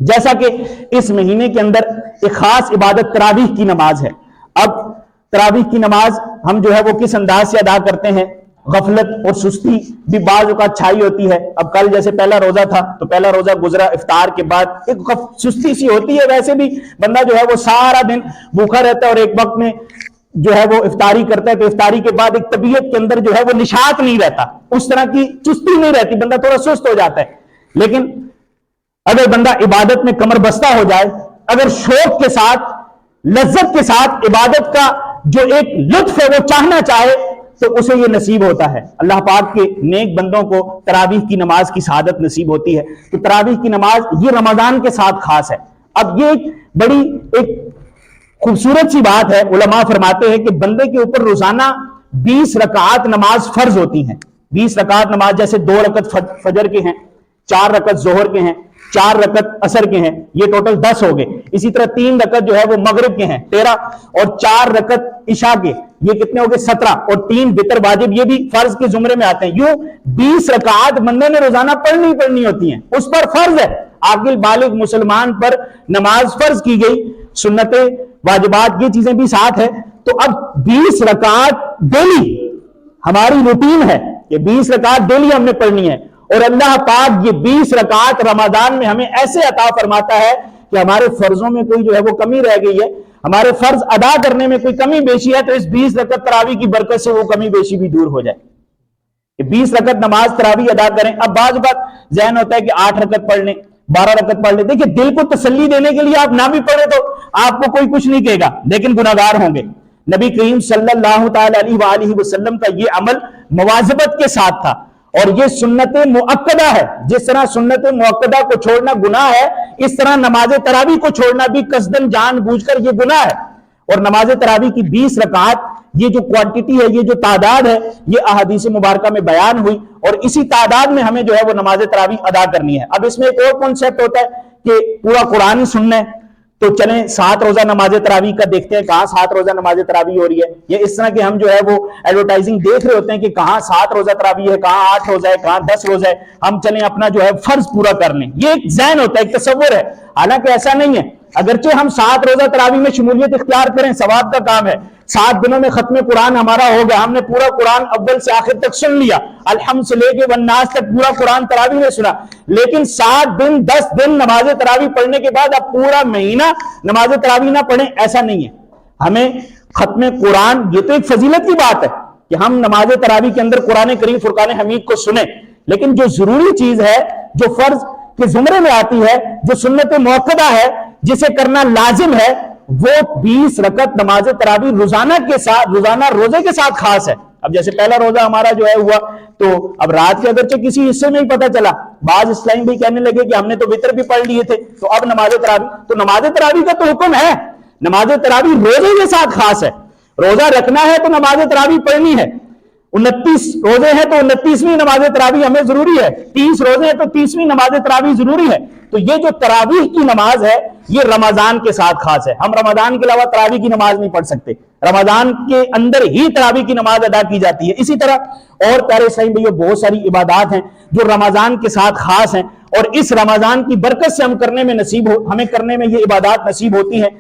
جیسا کہ اس مہینے کے اندر ایک خاص عبادت تراویح کی نماز ہے۔ اب تراویح کی نماز ہم جو ہے وہ کس انداز سے ادا کرتے ہیں؟ غفلت اور سستی بھی بعض اوقات چھائی ہوتی ہے۔ اب کل جیسے پہلا روزہ تھا تو پہلا روزہ گزرا، افطار کے بعد ایک سستی سی ہوتی ہے، ویسے بھی بندہ جو ہے وہ سارا دن بھوکا رہتا ہے اور ایک وقت میں جو ہے وہ افطاری کرتا ہے، تو افطاری کے بعد ایک طبیعت کے اندر جو ہے وہ نشاط نہیں رہتا، اس طرح کی چستی نہیں رہتی، بندہ تھوڑا سست ہو جاتا ہے۔ لیکن اگر بندہ عبادت میں کمر بستہ ہو جائے، اگر شوق کے ساتھ لذت کے ساتھ عبادت کا جو ایک لطف ہے وہ چاہنا چاہے تو اسے یہ نصیب ہوتا ہے۔ اللہ پاک کے نیک بندوں کو تراویح کی نماز کی سعادت نصیب ہوتی ہے۔ تو تراویح کی نماز یہ رمضان کے ساتھ خاص ہے۔ اب یہ ایک بڑی خوبصورت سی بات ہے، علماء فرماتے ہیں کہ بندے کے اوپر روزانہ 20 رکعات نماز فرض ہوتی ہیں۔ 20 رکعات نماز، جیسے 2 رکعت فجر کے ہیں، 4 رکعت ظہر کے ہیں، 4 رکعت عصر کے ہیں، یہ ٹوٹل 10 ہو گئے۔ اسی طرح 3 رکعت جو ہے وہ مغرب کے ہیں 13، اور 4 رکعت عشاء کے، یہ کتنے ہو گئے 17، اور 3 وتر واجب، یہ بھی فرض کے زمرے میں آتے ہیں۔ یوں 20 رکعات بندے نے روزانہ پڑھنی ہوتی ہیں، اس پر فرض ہے۔ عاقل بالغ مسلمان پر نماز فرض کی گئی، سنتیں واجبات یہ چیزیں بھی ساتھ ہے۔ تو اب 20 رکعات ڈیلی ہماری روٹین ہے، یہ 20 رکعات ڈیلی ہم نے پڑھنی ہے، اور اللہ پاک یہ 20 رکعات رمضان میں ہمیں ایسے عطا فرماتا ہے کہ ہمارے فرضوں میں کوئی جو ہے وہ کمی رہ گئی ہے، ہمارے فرض ادا کرنے میں کوئی کمی بیشی ہے، تو اس 20 رکعت تراویح کی برکت سے وہ کمی بیشی بھی دور ہو جائے کہ 20 رکعت نماز تراویح ادا کریں۔ اب بعض بات ذہن ہوتا ہے کہ 8 رکعت پڑھ لیں، 12 رکعت پڑھ لیں۔ دیکھیں، دل کو تسلی دینے کے لیے آپ نہ بھی پڑھیں تو آپ کو کوئی کچھ نہیں کہے گا، لیکن گناہگار ہوں گے۔ نبی کریم صلی اللہ تعالی علیہ وآلہ وسلم کا یہ عمل مواظبت کے ساتھ تھا، اور یہ سنت مؤکدہ ہے۔ جس طرح سنت مؤکدہ کو چھوڑنا گناہ ہے، اس طرح نماز تراویح کو چھوڑنا بھی قصدن جان بوجھ کر یہ گناہ ہے۔ اور نماز تراویح کی 20 رکعات، یہ جو کوانٹٹی ہے، یہ جو تعداد ہے، یہ احادیث مبارکہ میں بیان ہوئی، اور اسی تعداد میں ہمیں جو ہے وہ نماز تراویح ادا کرنی ہے۔ اب اس میں ایک اور کنسیپٹ ہوتا ہے کہ پورا قرآن سننا ہے، تو چلیں 7 روزہ نماز تراویح کا دیکھتے ہیں، کہاں 7 روزہ نماز تراویح ہو رہی ہے۔ یہ اس طرح کہ ہم جو ہے وہ ایڈورٹائزنگ دیکھ رہے ہوتے ہیں کہ کہاں 7 روزہ تراویح ہے، کہاں 8 روزہ ہے، کہاں 10 روزہ ہے، ہم چلیں اپنا جو ہے فرض پورا کر لیں۔ یہ ایک ذہن ہوتا ہے، ایک تصور ہے، حالانکہ ایسا نہیں ہے۔ اگرچہ ہم 7 روزہ تراویح میں شمولیت اختیار کریں، ثواب کا کام ہے۔ 7 دنوں میں ختم قرآن ہمارا ہو گیا، ہم نے پورا قرآن اول سے آخر تک سن لیا، الحمد سے لے کے والناس تک پورا قرآن تراویح میں سنا۔ لیکن 7 دن 10 دن نماز تراویح پڑھنے کے بعد اب پورا مہینہ نماز تراویح نہ پڑھیں، ایسا نہیں ہے۔ ہمیں ختم قرآن، یہ تو ایک فضیلت کی بات ہے کہ ہم نماز تراویح کے اندر قرآن کریم فرقان حمید کو سنیں، لیکن جو ضروری چیز ہے، جو فرض کے زمرے میں آتی ہے، جو سنت موقدہ ہے، جسے کرنا لازم ہے، وہ 20 رکعت نماز تراویح روزانہ کے ساتھ، روزانہ روزے کے ساتھ خاص ہے۔ اب جیسے پہلا روزہ ہمارا جو ہے ہوا، تو اب رات کے اگرچہ کسی حصے میں ہی پتہ چلا، بعض اسلام بھی کہنے لگے کہ ہم نے تو وتر بھی پڑھ لیے تھے، تو اب نماز تراویح، تو نماز تراویح کا تو حکم ہے، نماز تراویح روزے کے ساتھ خاص ہے۔ روزہ رکھنا ہے تو نماز تراویح پڑھنی ہے۔ 29 روزے ہیں تو 29ویں نماز تراویح ہمیں ضروری ہے، 30 روزے ہیں تو 30ویں نماز تراویح ضروری ہے۔ تو یہ جو تراویح کی نماز ہے، یہ رمضان کے ساتھ خاص ہے۔ ہم رمضان کے علاوہ تراویح کی نماز نہیں پڑھ سکتے، رمضان کے اندر ہی تراویح کی نماز ادا کی جاتی ہے۔ اسی طرح اور پیارے اسلامی بھائیو، بہت ساری عبادات ہیں جو رمضان کے ساتھ خاص ہیں، اور اس رمضان کی برکت سے ہمیں کرنے میں یہ عبادات نصیب ہوتی ہیں۔